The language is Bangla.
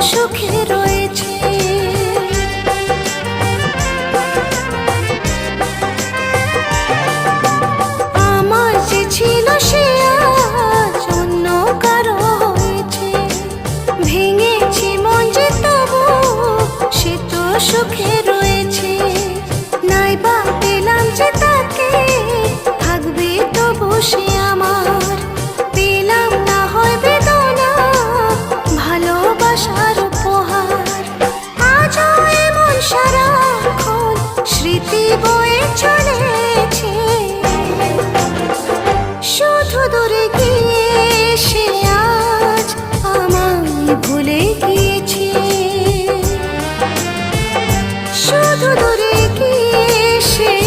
সুখে রয়েছে। আমার যে ছিল সে আজ অন্য কারো হয়েছে। ভেঙেছি মন যে তবু সে তো সুখে